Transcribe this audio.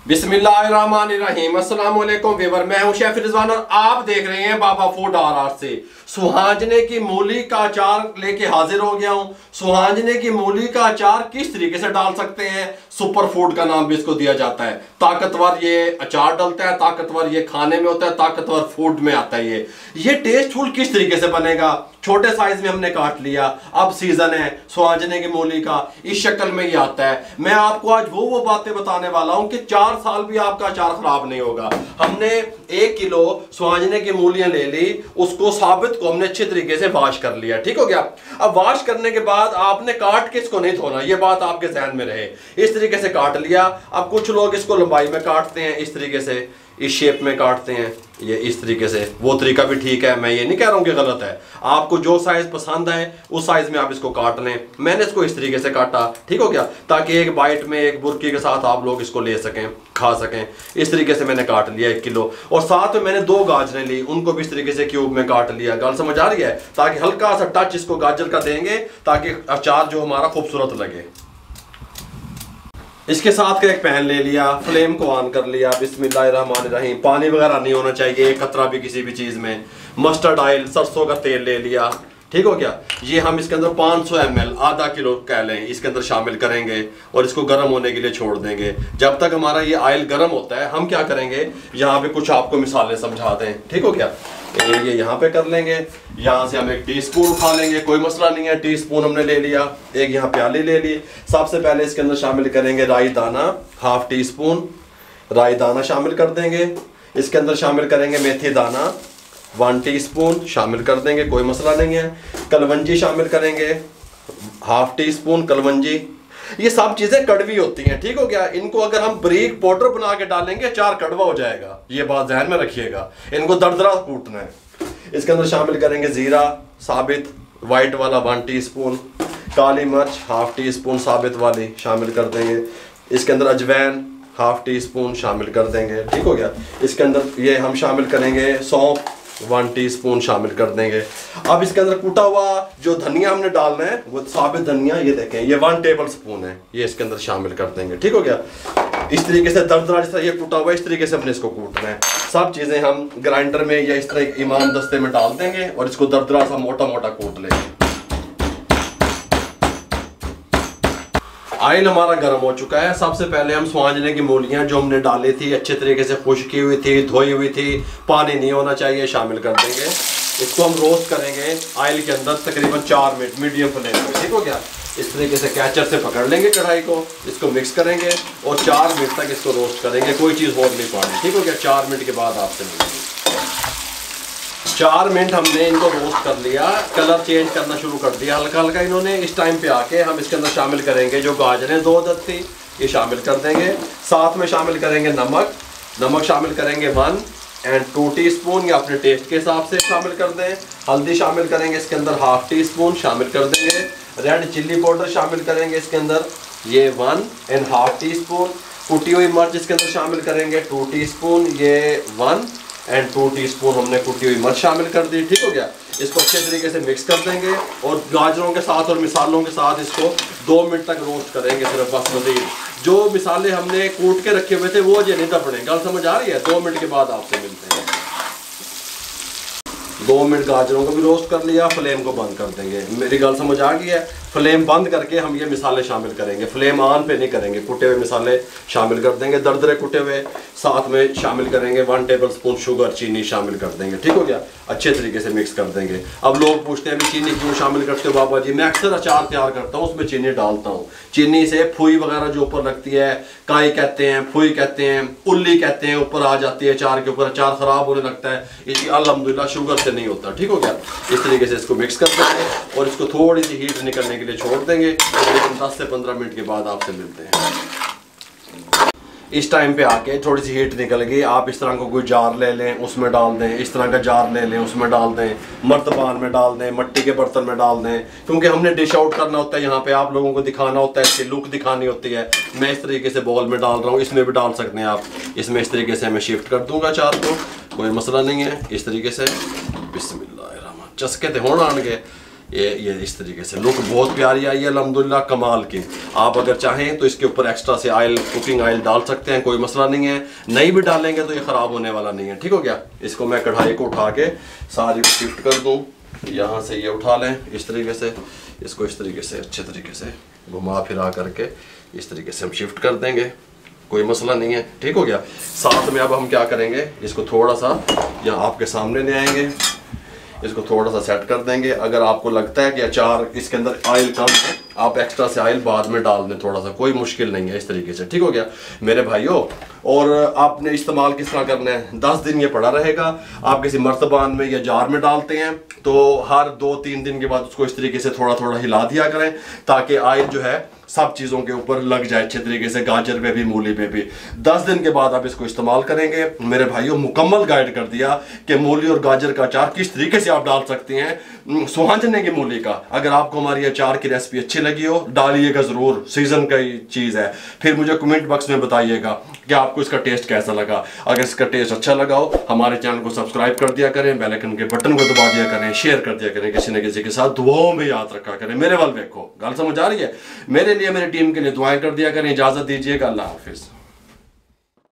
बिस्मिल्लाहिर्रहमानिर्रहीम। अस्सलाम वालेकुम व्यूअर, मैं हूं शेफ रिजवान और आप देख रहे हैं बाबा फूड आर से। सुहांजने की मूली का अचार लेके हाजिर हो गया हूं। सुहांजने की मूली का अचार किस तरीके से डाल सकते हैं, सुपर फूड का नाम भी इसको दिया जाता है। ताकतवर ये अचार डलता है, ताकतवर ये खाने में होता है, ताकतवर फूड में आता है। ये टेस्टफुल किस तरीके से बनेगा, छोटे साइज में हमने काट लिया। अब सीजन है सुहांजने की मूली का, इस शक्ल में ये आता है। मैं आपको आज वो बातें बताने वाला हूं कि 4 साल भी आपका अचार खराब नहीं होगा। हमने 1 किलो सुहांजने की मूलियां ले ली, उसको साबित को हमने अच्छे तरीके से वॉश कर लिया। ठीक हो गया। अब वॉश करने के बाद आपने काट के इसको नहीं धोना, ये बात आपके ध्यान में रहे। इस तरीके से काट लिया। अब कुछ लोग इसको लंबाई में काटते हैं, इस तरीके से इस शेप में काटते हैं, ये इस तरीके से। वो तरीका भी ठीक है, मैं ये नहीं कह रहा हूं कि गलत है। आपको जो साइज पसंद है उस साइज में आप इसको काट लें। मैंने इसको इस तरीके से काटा, ठीक हो गया, ताकि एक बाइट में एक बुर्की के साथ आप लोग इसको ले सकें, खा सकें। इस तरीके से मैंने काट लिया 1 किलो। और साथ में मैंने 2 गाजरें ली, उनको भी इस तरीके से क्यूब में काट लिया। गल समझ आ रही है? ताकि हल्का सा टच इसको गाजर का देंगे, ताकि अचार जो हमारा खूबसूरत लगे। इसके साथ का एक पैन ले लिया, फ्लेम को ऑन कर लिया। बिस्मिल्लाहिर्रहमानिर्रहीम। पानी वगैरह नहीं होना चाहिए, एक कतरा भी किसी भी चीज़ में। मस्टर्ड ऑयल, सरसों का तेल ले लिया। ठीक हो गया। ये हम इसके अंदर 500 ml, आधा किलो कह लें, इसके अंदर शामिल करेंगे और इसको गर्म होने के लिए छोड़ देंगे। जब तक हमारा ये ऑयल गर्म होता है, हम क्या करेंगे, यहाँ पे कुछ आपको मिसालें समझा दें। ठीक हो गया। ये यहाँ पे कर लेंगे। यहाँ से हम 1 टीस्पून उठा लेंगे, कोई मसला नहीं है। टीस्पून हमने ले लिया, एक यहाँ प्याली ले ली। सबसे पहले इसके अंदर शामिल करेंगे राई दाना, 1/2 टीस्पून राई दाना शामिल कर देंगे। इसके अंदर शामिल करेंगे मेथी दाना, 1 टीस्पून शामिल कर देंगे, कोई मसला नहीं है। कलवंजी शामिल करेंगे, 1/2 टीस्पून कलवंजी। ये सब चीजें कड़वी होती हैं, ठीक हो गया। इनको अगर हम बारीक पाउडर बना के डालेंगे, अचार कड़वा हो जाएगा, ये बात ध्यान में रखिएगा। इनको दरदरा कूटना है। इसके अंदर शामिल करेंगे जीरा साबित वाइट वाला 1 टीस्पून, काली मिर्च 1/2 टीस्पून साबित वाली शामिल कर देंगे। इसके अंदर अजवैन 1/2 टीस्पून शामिल कर देंगे, ठीक हो गया। इसके अंदर ये हम शामिल करेंगे सौंफ, 1 टीस्पून शामिल कर देंगे। अब इसके अंदर कूटा हुआ जो धनिया हमने डालना है, वो साबित धनिया, ये देखें, ये 1 टेबल स्पून है, ये इसके अंदर शामिल कर देंगे। ठीक हो गया। इस तरीके से दरदरा, जिस तरह ये कूटा हुआ है, इस तरीके से हमने इसको कूटना है। सब चीजें हम ग्राइंडर में या इस तरह इमाम दस्ते में डाल देंगे और इसको दरदरा सा मोटा मोटा कूट लेंगे। ऑयल हमारा गर्म हो चुका है। सबसे पहले हम सुहांजने की मूलियां जो हमने डाली थी, अच्छे तरीके से खुश्क की हुई थी, धोई हुई थी, पानी नहीं होना चाहिए, शामिल कर देंगे। इसको हम रोस्ट करेंगे ऑयल के अंदर तकरीबन 4 मिनट मीडियम फ्लेम पे। ठीक हो गया। इस तरीके से कैचर से पकड़ लेंगे कढ़ाई को, इसको मिक्स करेंगे और 4 मिनट तक इसको रोस्ट करेंगे। कोई चीज़ और नहीं पानी। ठीक हो गया। 4 मिनट के बाद आपसे मिलेंगे। 4 मिनट हमने इनको रोस्ट कर लिया, कलर चेंज करना शुरू कर दिया हल्का हल्का इन्होंने। इस टाइम पे आके हम इसके अंदर शामिल करेंगे जो गाजरें 2 अदद थी, ये शामिल कर देंगे। साथ में शामिल करेंगे नमक शामिल करेंगे 1 और 2 टीस्पून, या अपने टेस्ट के हिसाब से शामिल कर दें। हल्दी शामिल करेंगे इसके अंदर 1/2 टीस्पून शामिल कर देंगे। रेड चिल्ली पाउडर शामिल करेंगे इसके अंदर, ये 1.5 टीस्पून। कुटी हुई मिर्च इसके अंदर शामिल करेंगे 2 टीस्पून, ये 1 और 2 टीस्पून हमने कुटी हुई मिर्च शामिल कर दी। ठीक हो गया। इसको अच्छे तरीके से मिक्स कर देंगे और गाजरों के साथ और मिसालों के साथ इसको 2 मिनट तक रोस्ट करेंगे सिर्फ, बस मज़ीद। जो मिसाले हमने कूट के रखे हुए थे वो ये नहीं दबने। गल समझ आ रही है? 2 मिनट के बाद आपसे मिलते हैं। 2 मिनट गाजरों को भी रोस्ट कर लिया, फ्लेम को बंद कर देंगे। मेरी गल समझ आ गई है? फ्लेम बंद करके हम ये मिसाले शामिल करेंगे, फ्लेम ऑन पे नहीं करेंगे। कुटे हुए मिसाले शामिल कर देंगे, दरदरे कुटे हुए। साथ में शामिल करेंगे 1 टेबल स्पून शुगर, चीनी शामिल कर देंगे। ठीक हो गया। अच्छे तरीके से मिक्स कर देंगे। अब लोग पूछते हैं भी चीनी क्यों शामिल करते हो बाबा जी? मैं अक्सर अचार तैयार करता हूँ, उसमें चीनी डालता हूँ। चीनी से फुई वगैरह जो ऊपर लगती है, काई कहते हैं, फुई कहते हैं, उल्ली कहते हैं, ऊपर आ जाती है अचार के ऊपर, अचार खराब होने लगता है। इसकी अल्हम्दुलिल्लाह शुगर से नहीं होता। ठीक हो गया। इस तरीके से इसको मिक्स कर देंगे और इसको थोड़ी सी हीट निकलने के लिए छोड़ देंगे। 10 से 15 मिनट के बाद आपसे मिलते हैं। इस टाइम पे आके थोड़ी सी हीट निकल गई, आप इस तरह को कोई जार ले लें, उसमें डाल दें। इस तरह का जार ले लें, उसमें डाल दें। मर्तबान में डाल दें, मिट्टी के बर्तन में डाल दें, क्योंकि हमने डिश आउट करना होता है। यहाँ पे आप लोगों को दिखाना होता है, इसकी लुक दिखानी होती है। मैं इस तरीके से बॉल में डाल रहा हूँ, इसमें भी डाल सकते हैं आप। इसमें इस तरीके से मैं शिफ्ट कर दूँगा अचार को, कोई मसला नहीं है। इस तरीके से बिस्मिल्लाहिर्रहमान, चस्के थे होना आन के ये इस तरीके से लुक बहुत प्यारी आई है अल्हम्दुलिल्लाह, कमाल की। आप अगर चाहें तो इसके ऊपर एक्स्ट्रा से ऑयल, कुकिंग ऑयल डाल सकते हैं, कोई मसला नहीं है। नहीं भी डालेंगे तो ये ख़राब होने वाला नहीं है, ठीक हो गया। इसको मैं कढ़ाई को उठा के सारी शिफ्ट कर दूँ, यहाँ से ये उठा लें इस तरीके से, इसको इस तरीके से अच्छे तरीके से घुमा फिरा करके इस तरीके से हम शिफ्ट कर देंगे, कोई मसला नहीं है, ठीक हो गया। साथ में अब हम क्या करेंगे, इसको थोड़ा सा यहाँ आपके सामने ले आएंगे, इसको थोड़ा सा सेट कर देंगे। अगर आपको लगता है कि अचार इसके अंदर ऑयल कम है, आप एक्स्ट्रा से ऑयल बाद में डाल दें थोड़ा सा, कोई मुश्किल नहीं है, इस तरीके से, ठीक हो गया मेरे भाइयों। और आपने इस्तेमाल किस तरह करना है, 10 दिन ये पड़ा रहेगा। आप किसी मर्तबान में या जार में डालते हैं तो हर 2-3 दिन के बाद उसको इस तरीके से थोड़ा थोड़ा हिला दिया करें, ताकि ऑयल जो है सब चीज़ों के ऊपर लग जाए अच्छे तरीके से, गाजर पे भी, मूली पे भी। 10 दिन के बाद आप इसको इस्तेमाल करेंगे। मेरे भाइयों मुकम्मल गाइड कर दिया कि मूली और गाजर का अचार किस तरीके से आप डाल सकते हैं सुहांजने की मूली का। अगर आपको हमारी अचार की रेसिपी अच्छी लगी हो, डालिएगा ज़रूर, सीज़न का चीज़ है। फिर मुझे कमेंट बॉक्स में बताइएगा कि आपको इसका टेस्ट कैसा लगा। अगर इसका टेस्ट अच्छा लगा हो, हमारे चैनल को सब्सक्राइब कर दिया करें, बेल आइकन के बटन को दबा दिया करें, शेयर कर दिया करें किसी न किसी के साथ, दुआओं में याद रखा करें। मेरे वाल देखो, गल समझ आ रही है, मेरे लिए, मेरी टीम के लिए दुआएं कर दिया करें। इजाज़त दीजिएगा, अल्लाह हाफिज़।